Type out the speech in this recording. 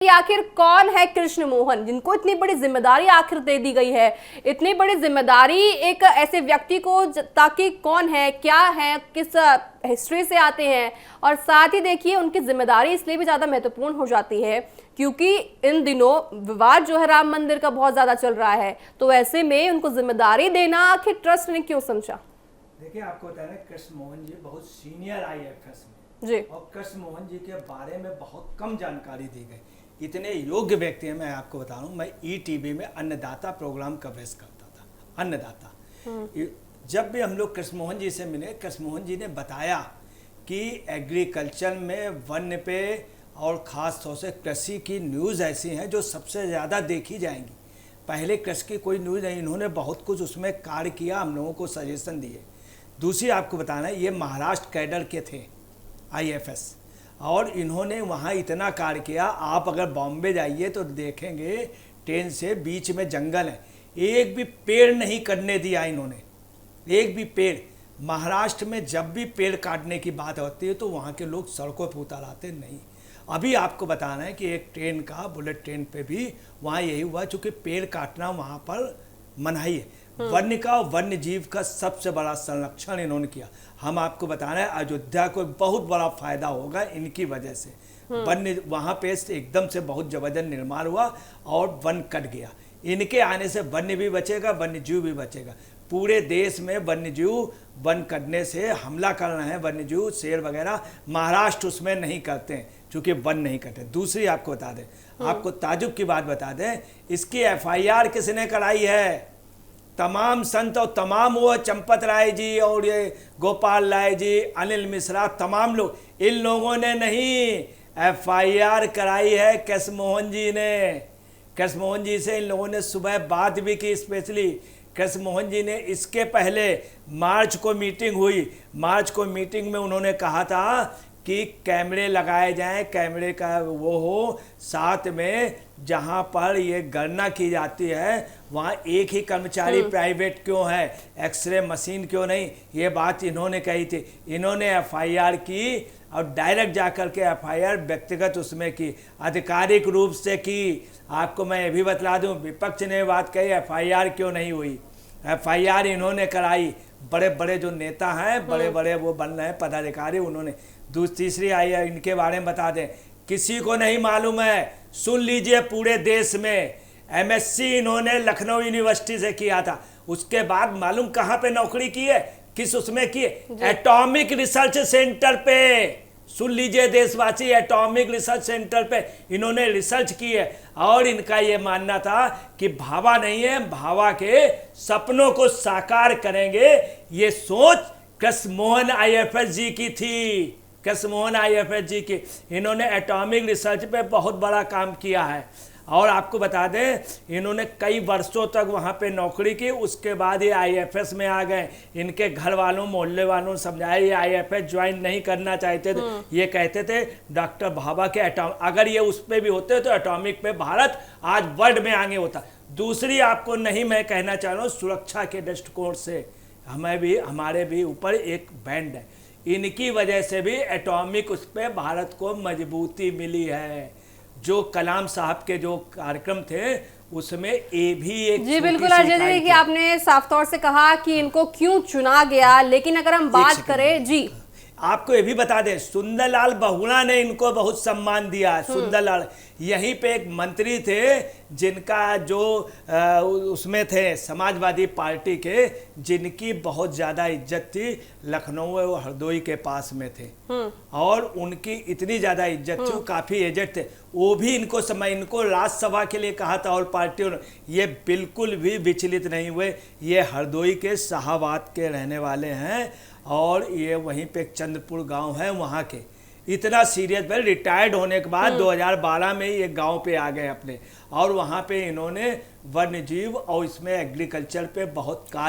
आखिर कौन है कृष्ण मोहन, जिनको इतनी बड़ी जिम्मेदारी आखिर दे दी गई है। इतनी बड़ी जिम्मेदारी एक ऐसे व्यक्ति को, ताकि कौन है, क्या है, किस हिस्ट्री से आते हैं, और साथ ही देखिए उनकी जिम्मेदारी इसलिए भी ज्यादा महत्वपूर्ण हो जाती है क्योंकि इन दिनों विवाद जो है राम मंदिर का बहुत ज्यादा चल रहा है। तो ऐसे में उनको जिम्मेदारी देना आखिर ट्रस्ट ने क्यों समझा? देखिए, आपको बताया ना, कृष्ण मोहन जी बहुत सीनियर IAFS में जी, और कृष्ण मोहन जी के बारे में बहुत कम जानकारी दी गई। इतने योग्य व्यक्ति हैं। मैं आपको बता रहा हूँ, मैं ETV में अन्नदाता प्रोग्राम कवरेज करता था। अन्नदाता, जब भी हम लोग कृष्ण मोहन जी से मिले, कृष्ण मोहन जी ने बताया कि एग्रीकल्चर में वन्य पे और ख़ास तौर से कृषि की न्यूज़ ऐसी हैं जो सबसे ज़्यादा देखी जाएंगी। पहले कृषि की कोई न्यूज़ नहीं, इन्होंने बहुत कुछ उसमें कार्य किया, हम लोगों को सजेशन दिए। दूसरी आपको बताना है, ये महाराष्ट्र कैडर के थे IAFS, और इन्होंने वहाँ इतना कार्य किया। आप अगर बॉम्बे जाइए तो देखेंगे ट्रेन से बीच में जंगल है, एक भी पेड़ नहीं कटने दिया इन्होंने, एक भी पेड़। महाराष्ट्र में जब भी पेड़ काटने की बात होती है तो वहाँ के लोग सड़कों पर उतर आते नहीं। अभी आपको बताना है कि एक ट्रेन का, बुलेट ट्रेन पे भी वहाँ यही हुआ, चूँकि पेड़ काटना वहाँ पर मनाही है। वन्य का और वन्य जीव का सबसे बड़ा संरक्षण इन्होंने किया। हम आपको बता रहे हैं, अयोध्या को बहुत बड़ा फायदा होगा इनकी वजह से। वन्य वहाँ पे एकदम से बहुत जबरदस्त निर्माण हुआ और वन कट गया। इनके आने से वन्य भी बचेगा, वन्य जीव भी बचेगा। पूरे देश में वन्य जीव वन कटने से हमला कर रहे हैं, वन्य जीव शेर वगैरह। महाराष्ट्र उसमें नहीं करते हैं चूँकि वन नहीं कटे। दूसरी आपको बता दें, आपको ताजुब की बात बता दें, इसकी FIR किसने कराई है? तमाम संत और तमाम वो चंपत राय जी और ये गोपाल राय जी, अनिल मिश्रा, तमाम लोग, इन लोगों ने नहीं, FIR कराई है कृष्ण मोहन जी ने। कृष्ण मोहन जी से इन लोगों ने सुबह बात भी की स्पेशली। कृष्ण मोहन जी ने इसके पहले मार्च को मीटिंग हुई, मार्च को मीटिंग में उन्होंने कहा था कि कैमरे लगाए जाएं, कैमरे का वो हो, साथ में जहां पर ये गणना की जाती है वहां एक ही कर्मचारी प्राइवेट क्यों है, एक्सरे मशीन क्यों नहीं, ये बात इन्होंने कही थी। इन्होंने FIR की और डायरेक्ट जाकर के FIR व्यक्तिगत उसमें की, आधिकारिक रूप से की। आपको मैं ये भी बतला दूं, विपक्ष ने बात कही FIR क्यों नहीं हुई, FIR इन्होंने कराई। बड़े बड़े जो नेता हैं, बड़े बड़े वो बन रहे हैं पदाधिकारी, उन्होंने। तीसरी आई है, इनके बारे में बता दें, किसी को नहीं मालूम है, सुन लीजिए, पूरे देश में MSc इन्होंने लखनऊ यूनिवर्सिटी से किया था। उसके बाद मालूम कहाँ पे नौकरी की है, किस उसमें की है? एटॉमिक रिसर्च सेंटर पे। सुन लीजिए देशवासी, एटॉमिक रिसर्च सेंटर पे इन्होंने रिसर्च की है। और इनका ये मानना था कि भाभा नहीं है, भाभा के सपनों को साकार करेंगे, ये सोच कृष्ण मोहन IAFS जी की थी। कृष्ण मोहन IAFS जी की, इन्होंने एटॉमिक रिसर्च पे बहुत बड़ा काम किया है। और आपको बता दें, इन्होंने कई वर्षों तक वहाँ पे नौकरी की। उसके बाद ये IAFS में आ गए। इनके घर वालों, मोहल्ले वालों ने समझाया, ये IAFS ज्वाइन नहीं करना चाहते थे। ये कहते थे डॉक्टर भाभा के अगर ये उस पर भी होते तो एटॉमिक पे भारत आज वर्ल्ड में आगे होता। दूसरी आपको नहीं मैं कहना चाह रहा हूँ, सुरक्षा के दृष्टिकोण से हमारे भी ऊपर एक बैंड है, इनकी वजह से भी एटॉमिक उस पर भारत को मजबूती मिली है। जो कलाम साहब के जो कार्यक्रम थे उसमें ये भी एक, जी बिल्कुल अजय जी, देखिए आपने साफ तौर से कहा कि इनको क्यों चुना गया, लेकिन अगर हम बात करें, जी आपको ये भी बता दें, सुंदरलाल बहुगुणा ने इनको बहुत सम्मान दिया। सुंदरलाल यहीं पे एक मंत्री थे जिनका जो उसमें थे समाजवादी पार्टी के, जिनकी बहुत ज़्यादा इज्जत थी, लखनऊ और हरदोई के पास में थे। और उनकी इतनी ज़्यादा इज्जत थी, वो काफ़ी एजेड थे। वो भी इनको इनको राज्यसभा के लिए कहा था और पार्टियों ने, ये बिल्कुल भी विचलित नहीं हुए। ये हरदोई के शाहाबाद के रहने वाले हैं और ये वहीं पे चंद्रपुर गांव है वहाँ के। इतना सीरियस, पहले रिटायर्ड होने के बाद 2012 में ये गांव पे आ गए अपने, और वहाँ पे इन्होंने वन्य जीव और इसमें एग्रीकल्चर पे बहुत कार्य